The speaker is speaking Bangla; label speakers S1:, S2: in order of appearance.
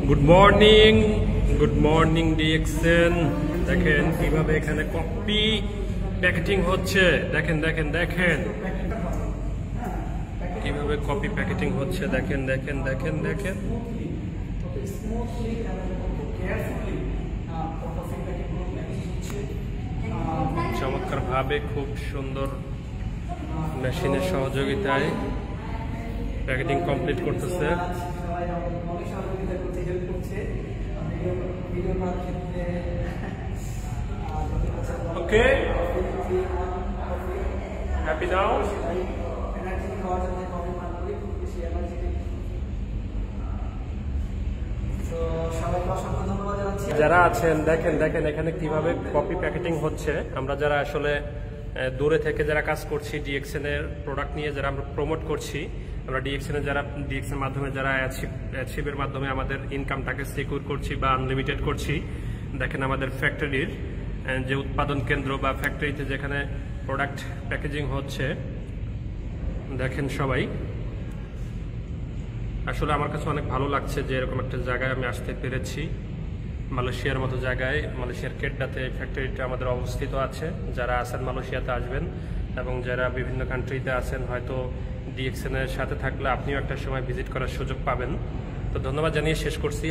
S1: Good morning DXN. দেখেন কিভাবে এখানে কপি প্যাকেটিং হচ্ছে। দেখেন দেখেন দেখেন কিভাবে কপি প্যাকেটিং হচ্ছে। দেখেন দেখেন দেখেন দেখেন চমৎকার ভাবে খুব সুন্দর মেশিনের সহযোগিতায় প্যাকেটিং কমপ্লিট করতেছে। ওকে, হ্যাপি নাও। যারা আছেন দেখেন দেখেন এখানে কিভাবে কপি প্যাকেটিং হচ্ছে। আমরা যারা আসলে দূরে থেকে যারা কাজ করছি ডিএক্সএন এর প্রোডাক্ট নিয়ে যারা আমরা প্রমোট করছি, আমরা ডিএক্সএন এর যারা ডিএক্সএন মাধ্যমে যারা অ্যাচিভের মাধ্যমে আমাদের ইনকামটাকে সিকিউর করছি বা আনলিমিটেড করছি। দেখেন আমাদের ফ্যাক্টরির যে উৎপাদন কেন্দ্র বা ফ্যাক্টরিতে যেখানে প্রোডাক্ট প্যাকেজিং হচ্ছে দেখেন সবাই। আসলে আমার কাছে অনেক ভালো লাগছে যে এরকম একটা জায়গায় আমি আসতে পেরেছি। মালয়েশিয়ার মতো জায়গায়, মালয়েশিয়ার কেডাতে ফ্যাক্টরিটা আমাদের অবস্থিত আছে। যারা আছেন মালয়েশিয়াতে আসবেন এবং যারা বিভিন্ন কান্ট্রিতে আছেন হয়তো ডিএক্সএন এর সাথে থাকলে আপনিও একটা সময় ভিজিট করার সুযোগ পাবেন। তো ধন্যবাদ জানিয়ে শেষ করছি।